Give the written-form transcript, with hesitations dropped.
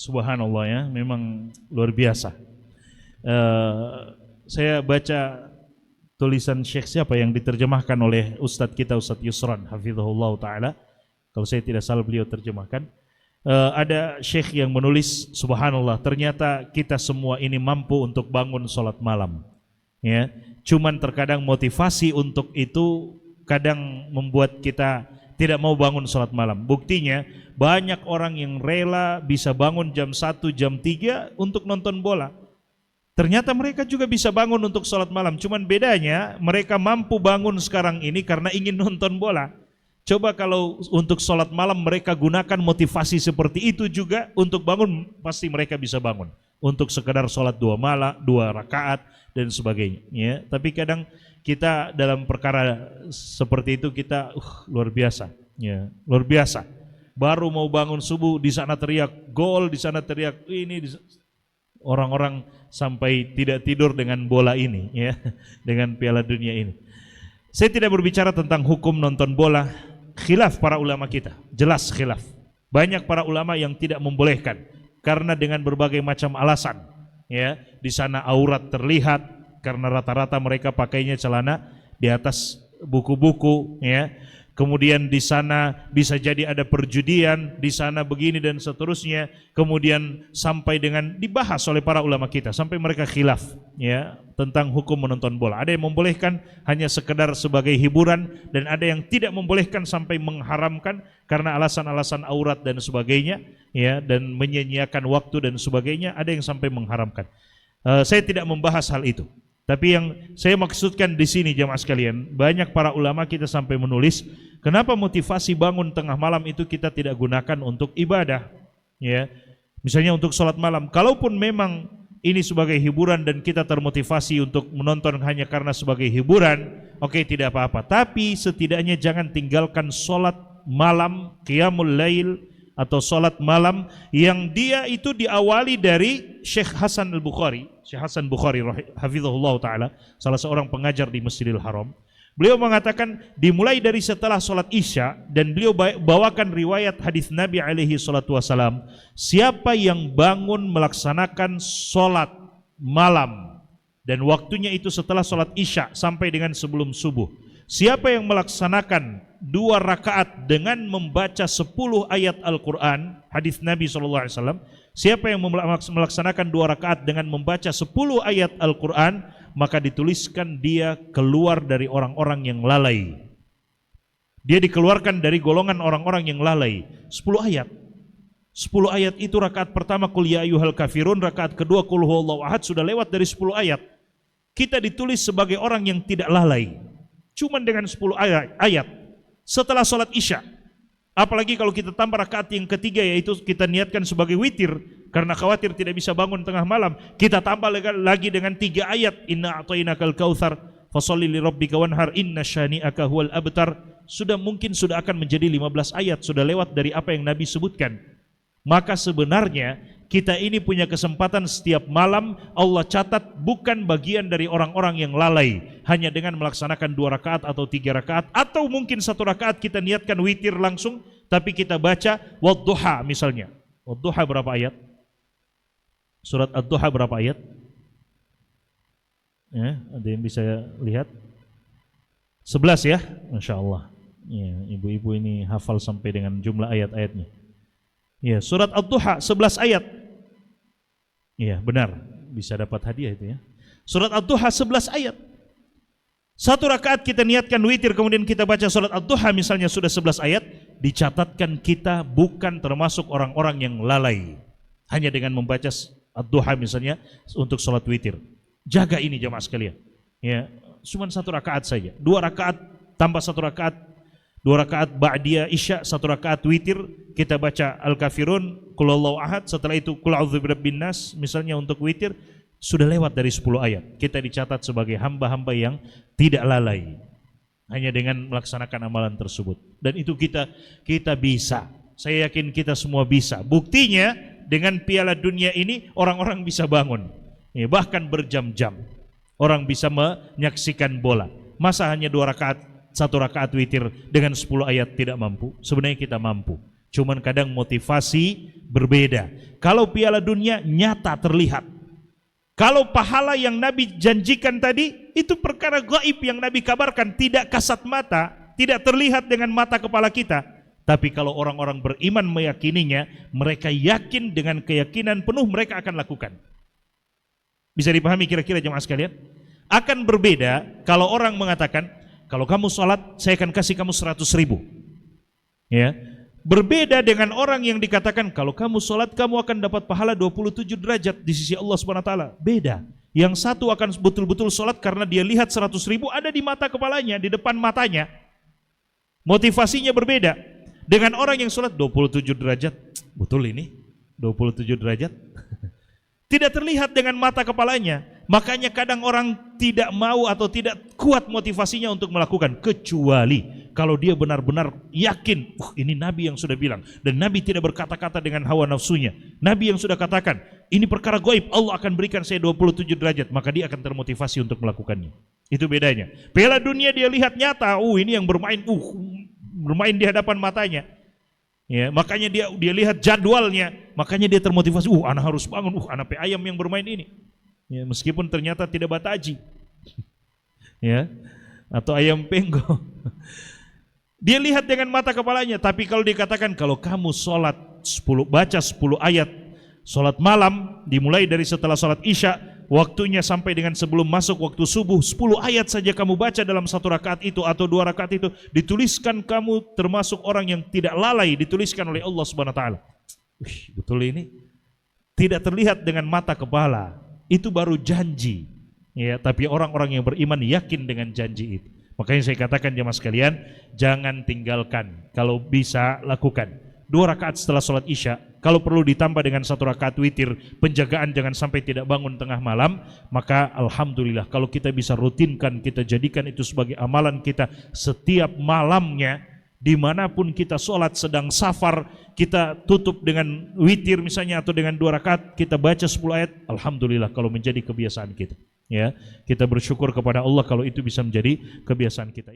Subhanallah ya, memang luar biasa. Saya baca tulisan Syekh siapa yang diterjemahkan oleh Ustadz kita, Ustadz Yusran hafizahullah ta'ala, kalau saya tidak salah beliau terjemahkan. Ada Syekh yang menulis, subhanallah, ternyata kita semua ini mampu untuk bangun sholat malam ya. Cuman terkadang motivasi untuk itu kadang membuat kita tidak mau bangun sholat malam. Buktinya banyak orang yang rela bisa bangun jam 1, jam 3 untuk nonton bola. Ternyata mereka juga bisa bangun untuk sholat malam. Cuman bedanya mereka mampu bangun sekarang ini karena ingin nonton bola. Coba kalau untuk sholat malam mereka gunakan motivasi seperti itu juga untuk bangun, pasti mereka bisa bangun. Untuk sekedar sholat 2 rakaat dan sebagainya ya. Tapi kadang kita dalam perkara seperti itu kita luar biasa ya, luar biasa. Baru mau bangun subuh di sana teriak gol, di sana teriak ini, orang-orang sampai tidak tidur dengan bola ini ya, dengan Piala Dunia ini. Saya tidak berbicara tentang hukum nonton bola, khilaf para ulama kita, jelas khilaf. Banyak para ulama yang tidak membolehkan karena dengan berbagai macam alasan ya. Di sana aurat terlihat karena rata-rata mereka pakainya celana di atas buku-buku ya. Kemudian di sana bisa jadi ada perjudian, di sana begini dan seterusnya. Kemudian sampai dengan dibahas oleh para ulama kita sampai mereka khilaf ya tentang hukum menonton bola. Ada yang membolehkan hanya sekedar sebagai hiburan dan ada yang tidak membolehkan sampai mengharamkan karena alasan-alasan aurat dan sebagainya ya, dan menyia-nyiakan waktu dan sebagainya. Ada yang sampai mengharamkan. Saya tidak membahas hal itu. Tapi yang saya maksudkan di sini jamaah sekalian, banyak para ulama kita sampai menulis, kenapa motivasi bangun tengah malam itu kita tidak gunakan untuk ibadah, ya? Misalnya untuk sholat malam. Kalaupun memang ini sebagai hiburan dan kita termotivasi untuk menonton hanya karena sebagai hiburan, oke, tidak apa-apa. Tapi setidaknya jangan tinggalkan sholat malam, qiyamul lail, atau sholat malam yang dia itu diawali dari Syekh Hasan al-Bukhari. Syekh Hasan Bukhari hafizahullah ta'ala, salah seorang pengajar di Masjidil Haram. Beliau mengatakan dimulai dari setelah sholat isya, dan beliau bawakan riwayat hadis Nabi alaihi salatu wasalam, siapa yang bangun melaksanakan sholat malam dan waktunya itu setelah sholat isya sampai dengan sebelum subuh, siapa yang melaksanakan 2 rakaat dengan membaca 10 ayat Al-Quran, hadis Nabi SAW, siapa yang melaksanakan 2 rakaat dengan membaca 10 ayat Al-Quran, maka dituliskan dia keluar dari orang-orang yang lalai. Dia dikeluarkan dari golongan orang-orang yang lalai. 10 ayat. 10 ayat itu rakaat pertama Qul ya ayyuhal kafirun, rakaat kedua Qul huwallahu ahad, sudah lewat dari 10 ayat. Kita ditulis sebagai orang yang tidak lalai. Cuman dengan 10 ayat. Setelah sholat isya, apalagi kalau kita tambah rakaat yang ketiga, yaitu kita niatkan sebagai witir karena khawatir tidak bisa bangun tengah malam, kita tambah lagi dengan 3 ayat, inna a'tainakal kautsar fasholli lirabbika wanhar inna syani'aka huwal abtar. Sudah akan menjadi 15 ayat, sudah lewat dari apa yang Nabi sebutkan. Maka sebenarnya kita ini punya kesempatan setiap malam, Allah catat bukan bagian dari orang-orang yang lalai hanya dengan melaksanakan 2 rakaat atau 3 rakaat, atau mungkin 1 rakaat kita niatkan witir langsung, tapi kita baca wadduha misalnya. Wadduha berapa ayat? Surat Ad-Duha berapa ayat? Ya, ada yang bisa lihat? 11 ya, Masya Allah ya, ibu-ibu ini hafal sampai dengan jumlah ayat-ayatnya ya. Surat Ad-Duha 11 ayat. Iya benar, bisa dapat hadiah itu ya. Surat Ad-Duha 11 ayat. 1 rakaat kita niatkan witir, kemudian kita baca surat Ad-Duha misalnya sudah 11 ayat, dicatatkan kita bukan termasuk orang-orang yang lalai hanya dengan membaca Ad-Duha misalnya untuk sholat witir. Jaga ini jamaah sekalian ya, cuma 1 rakaat saja, 2 rakaat tambah 1 rakaat, 2 rakaat ba'diyah isya, 1 rakaat witir, kita baca Al-Kafirun, Qul huwallahu ahad, setelah itu Qul a'udzu birabbin nas misalnya untuk witir, sudah lewat dari 10 ayat. Kita dicatat sebagai hamba-hamba yang tidak lalai hanya dengan melaksanakan amalan tersebut. Dan itu kita bisa. Saya yakin kita semua bisa. Buktinya dengan Piala Dunia ini orang-orang bisa bangun. Ya, bahkan berjam-jam. Orang bisa menyaksikan bola. Masa hanya 2 rakaat, 1 rakaat witir dengan 10 ayat tidak mampu? Sebenarnya kita mampu. Cuman kadang motivasi berbeda. Kalau Piala Dunia nyata terlihat. Kalau pahala yang Nabi janjikan tadi, itu perkara gaib yang Nabi kabarkan, tidak kasat mata, tidak terlihat dengan mata kepala kita. Tapi kalau orang-orang beriman meyakininya, mereka yakin dengan keyakinan penuh mereka akan lakukan. Bisa dipahami kira-kira jemaah sekalian? Akan berbeda kalau orang mengatakan, kalau kamu sholat, saya akan kasih kamu 100.000. Ya. Berbeda dengan orang yang dikatakan, kalau kamu sholat, kamu akan dapat pahala 27 derajat di sisi Allah SWT. Beda. Yang satu akan betul-betul sholat karena dia lihat 100.000 ada di mata kepalanya, di depan matanya. Motivasinya berbeda. Dengan orang yang sholat 27 derajat, betul ini? 27 derajat? Tidak terlihat dengan mata kepalanya. Makanya kadang orang tidak mau atau tidak kuat motivasinya untuk melakukan. Kecuali kalau dia benar-benar yakin, ini Nabi yang sudah bilang. Dan Nabi tidak berkata-kata dengan hawa nafsunya. Nabi yang sudah katakan, ini perkara gaib, Allah akan berikan saya 27 derajat. Maka dia akan termotivasi untuk melakukannya. Itu bedanya. Piala Dunia dia lihat nyata, ini yang bermain di hadapan matanya. Ya, makanya dia lihat jadwalnya, makanya dia termotivasi. Anak harus bangun. Anak ayam yang bermain ini. Ya, meskipun ternyata tidak bataji. Ya, atau ayam penggo. Dia lihat dengan mata kepalanya. Tapi kalau dikatakan kalau kamu sholat baca 10 ayat sholat malam dimulai dari setelah sholat isya, waktunya sampai dengan sebelum masuk waktu subuh, 10 ayat saja kamu baca dalam satu rakaat itu atau 2 rakaat itu, dituliskan kamu termasuk orang yang tidak lalai, dituliskan oleh Allah Subhanahu wa taala. Betul ini? Tidak terlihat dengan mata kepala. Itu baru janji. Ya, tapi orang-orang yang beriman yakin dengan janji itu. Makanya saya katakan jemaah sekalian, jangan tinggalkan. Kalau bisa lakukan. 2 rakaat setelah sholat isya, kalau perlu ditambah dengan 1 rakaat witir, penjagaan jangan sampai tidak bangun tengah malam, maka alhamdulillah kalau kita bisa rutinkan, kita jadikan itu sebagai amalan kita setiap malamnya, dimanapun kita sholat sedang safar, kita tutup dengan witir misalnya atau dengan 2 rakaat, kita baca 10 ayat, alhamdulillah kalau menjadi kebiasaan kita. Ya, kita bersyukur kepada Allah kalau itu bisa menjadi kebiasaan kita.